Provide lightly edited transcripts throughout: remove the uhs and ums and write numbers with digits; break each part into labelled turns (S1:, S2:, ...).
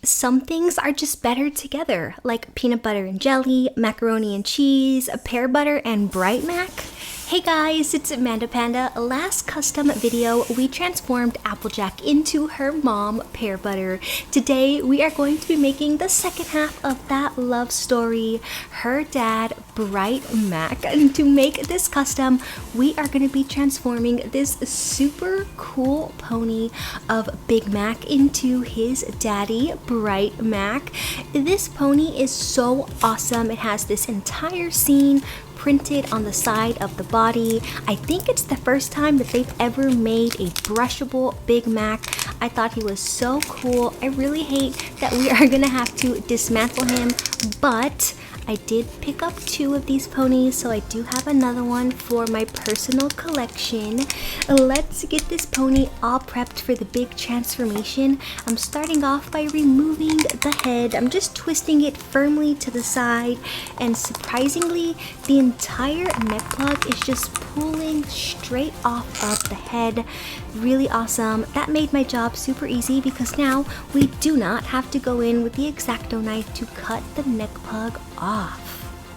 S1: Some things are just better together, like peanut butter and jelly, macaroni and cheese, pear butter and bright mac. Hey guys, it's MandaPanda. Last custom video, we transformed Applejack into her mom, Pear Butter. Today, we are going to be making the second half of that love story, her dad, Bright Mac. And to make this custom, we are going to be transforming this super cool pony of Big Mac into his daddy, Bright Mac. This pony is so awesome. It has this entire scene printed on the side of the body. I think it's the first time that they've ever made a brushable Big Mac. I thought he was so cool. I really hate that we are gonna have to dismantle him, but I did pick up 2 of these ponies, so I do have another one for my personal collection. Let's get this pony all prepped for the big transformation. I'm starting off by removing the head. I'm just twisting it firmly to the side, and surprisingly, the entire neck plug is just pulling straight off of the head. Really awesome. That made my job super easy because now we do not have to go in with the X-Acto knife to cut the neck plug off.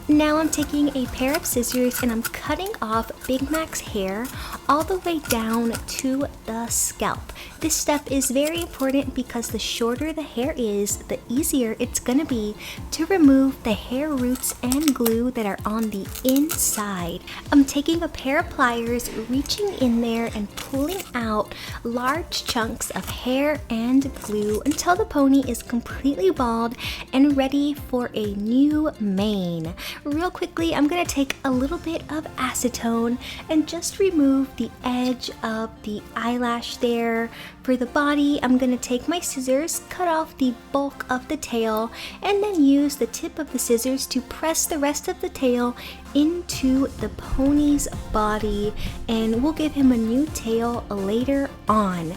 S1: Now I'm taking a pair of scissors and I'm cutting off Big Mac's hair all the way down to the scalp. This step is very important because the shorter the hair is, the easier it's gonna be to remove the hair roots and glue that are on the inside. I'm taking a pair of pliers, reaching in there and pulling out large chunks of hair and glue until the pony is completely bald and ready for a new mane. Real quickly, I'm gonna take a little bit of acetone and just remove the edge of the eyelash there. For the body, I'm gonna take my scissors, cut off the bulk of the tail, and then use the tip of the scissors to press the rest of the tail into the pony's body, and we'll give him a new tail later on.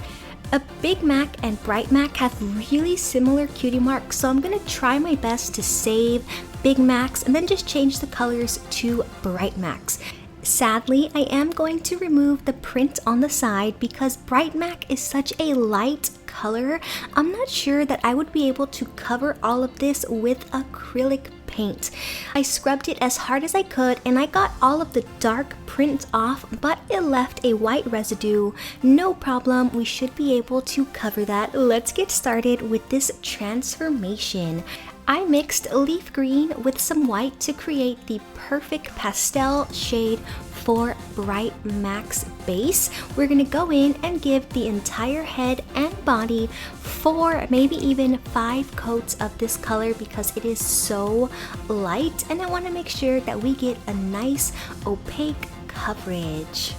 S1: A Big Mac and Bright Mac have really similar cutie marks, so I'm gonna try my best to save Big Mac's and then just change the colors to Bright Mac's. Sadly, I am going to remove the print on the side because Bright Mac is such a light color. I'm not sure that I would be able to cover all of this with acrylic paint. I scrubbed it as hard as I could and I got all of the dark print off, but it left a white residue. No problem, we should be able to cover that. Let's get started with this transformation. I mixed leaf green with some white to create the perfect pastel shade for Bright Mac's base. We're gonna go in and give the entire head and body 4, maybe even 5 coats of this color because it is so light, and I wanna make sure that we get a nice opaque coverage.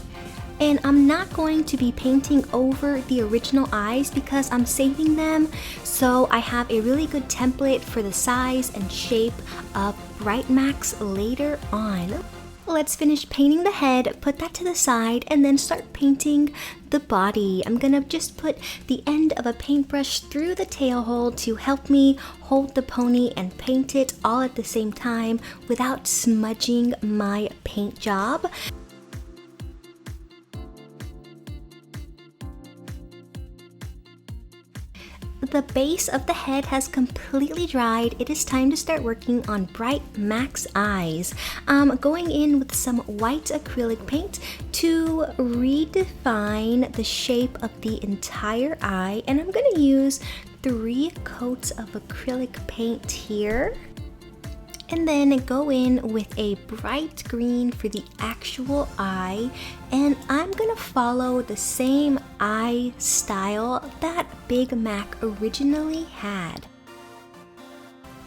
S1: And I'm not going to be painting over the original eyes because I'm saving them, so I have a really good template for the size and shape of Bright Mac's later on. Let's finish painting the head, put that to the side, and then start painting the body. I'm gonna just put the end of a paintbrush through the tail hole to help me hold the pony and paint it all at the same time without smudging my paint job. The base of the head has completely dried. It is time to start working on Bright Mac's eyes. I'm going in with some white acrylic paint to redefine the shape of the entire eye, and I'm going to use 3 coats of acrylic paint here. And then go in with a bright green for the actual eye, and I'm gonna follow the same eye style that Big Mac originally had.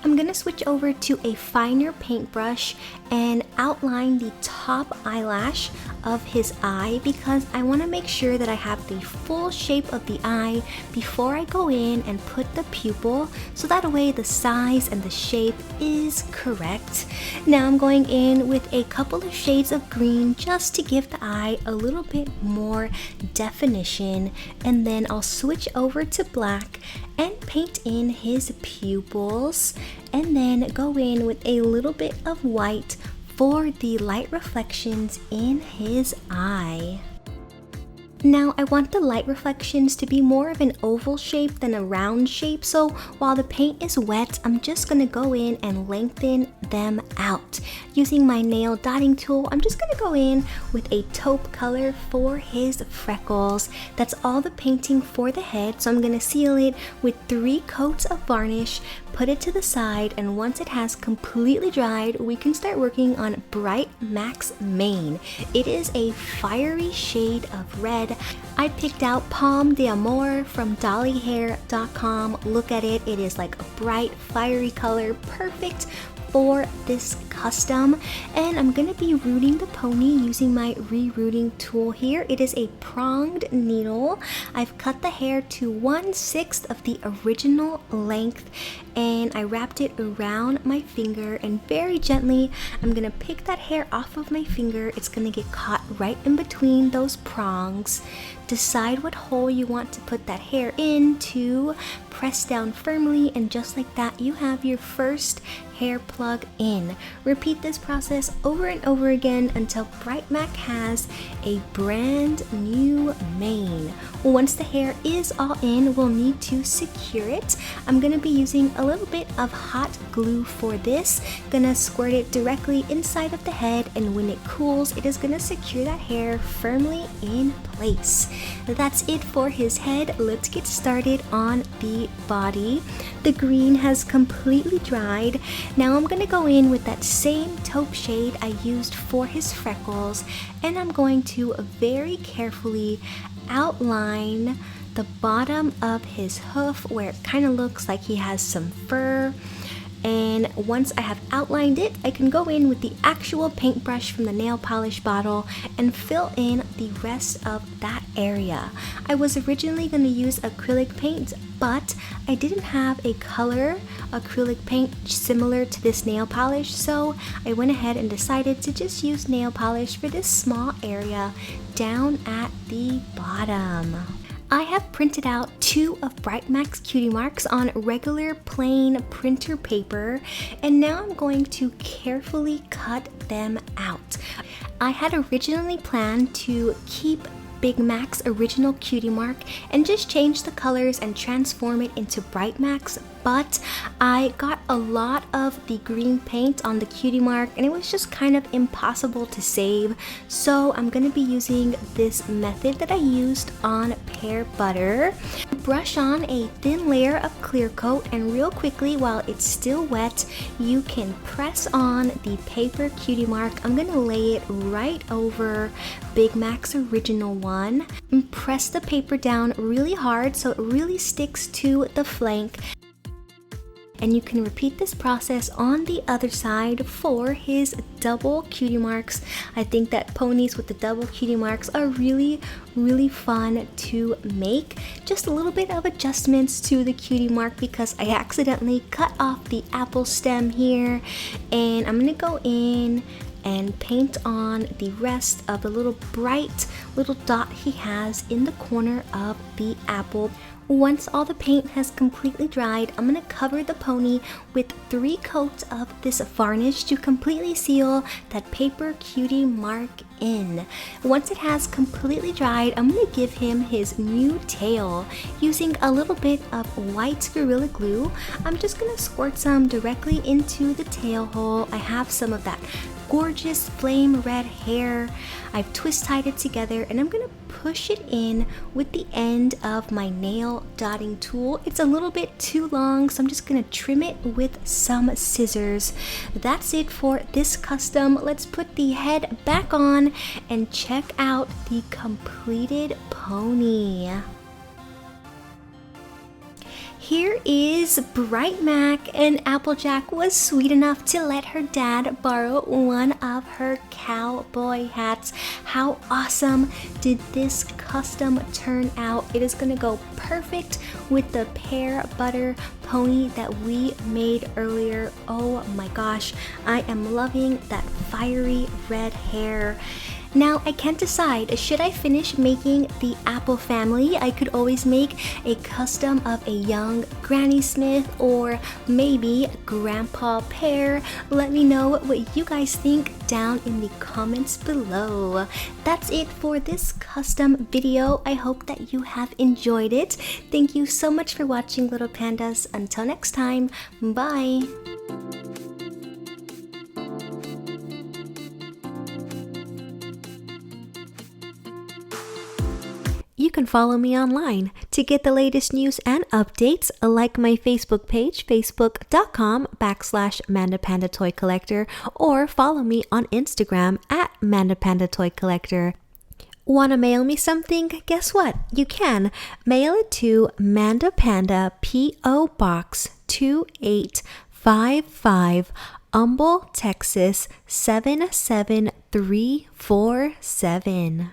S1: I'm gonna switch over to a finer paintbrush and outline the top eyelash of his eye because I want to make sure that I have the full shape of the eye before I go in and put the pupil, so that way the size and the shape is correct. Now I'm going in with a couple of shades of green just to give the eye a little bit more definition, and then I'll switch over to black and paint in his pupils, and then go in with a little bit of white for the light reflections in his eye. Now I want the light reflections to be more of an oval shape than a round shape, so while the paint is wet, I'm just going to go in and lengthen them out. Using my nail dotting tool, I'm just going to go in with a taupe color for his freckles. That's all the painting for the head, so I'm going to seal it with 3 coats of varnish, put it to the side, and once it has completely dried, we can start working on Bright Mac's mane. It is a fiery shade of red. I picked out Palm d'Amour from dollyhair.com. Look at it. It is like a bright, fiery color, perfect for this custom. And I'm going to be rooting the pony using my re-rooting tool here. It is a pronged needle. I've cut the hair to 1/6 of the original length, and I wrapped it around my finger, and very gently I'm going to pick that hair off of my finger. It's going to get caught right in between those prongs. Decide what hole you want to put that hair in to press down firmly, and just like that you have your first hair plug in. Repeat this process over and over again until Bright Mac has a brand new mane. Once the hair is all in, we'll need to secure it. I'm going to be using a little bit of hot glue for this. Gonna squirt it directly inside of the head, and when it cools, it is going to secure that hair firmly in place. That's it for his head. Let's get started on the body. The green has completely dried. Now I'm going to go in with that same taupe shade I used for his freckles, and I'm going to very carefully outline the bottom of his hoof where it kind of looks like he has some fur. And once I have outlined it, I can go in with the actual paintbrush from the nail polish bottle and fill in the rest of that area. I was originally going to use acrylic paint, but I didn't have a color acrylic paint similar to this nail polish, so I went ahead and decided to just use nail polish for this small area down at the bottom. I have printed out 2 of Bright Mac's cutie marks on regular plain printer paper, and now I'm going to carefully cut them out. I had originally planned to keep Big Mac's original cutie mark and just change the colors and transform it into Bright Mac's, but I got a lot of the green paint on the cutie mark and it was just kind of impossible to save, so I'm going to be using this method that I used on Pear Butter. Brush on a thin layer of clear coat, and real quickly while it's still wet, you can press on the paper cutie mark. I'm going to lay it right over Big Mac's original one and press the paper down really hard so it really sticks to the flank. And you can repeat this process on the other side for his double cutie marks. I think that ponies with the double cutie marks are really fun to make. Just a little bit of adjustments to the cutie mark because I accidentally cut off the apple stem here, and I'm gonna go in and paint on the rest of the little bright little dot he has in the corner of the apple. Once all the paint has completely dried, I'm going to cover the pony with 3 coats of this varnish to completely seal that paper cutie mark in. Once it has completely dried, I'm going to give him his new tail. Using a little bit of white Gorilla Glue, I'm just going to squirt some directly into the tail hole. I have some of that gorgeous flame red hair. I've twist tied it together, and I'm going to push it in with the end of my nail dotting tool. It's a little bit too long, so I'm just going to trim it with some scissors. That's it for this custom. Let's put the head back on and check out the completed pony. Here is Bright Mac, and Applejack was sweet enough to let her dad borrow one of her cowboy hats. How awesome did this custom turn out? It is going to go perfect with the Pear Butter pony that we made earlier. Oh my gosh, I am loving that fiery red hair. Now I can't decide, should I finish making the Apple family? I could always make a custom of a young Granny Smith or maybe Grandpa Pear. Let me know what you guys think down in the comments below. That's it for this custom video. I hope that you have enjoyed it. Thank you so much for watching, Little Pandas. Until next time, bye! You can follow me online. To get the latest news and updates, like my Facebook page, facebook.com/MandaPanda Toy Collector, or follow me on Instagram at MandaPanda Toy Collector. Wanna mail me something? Guess what? You can. Mail it to MandaPanda P.O. Box 2855, Humble, Texas 77347.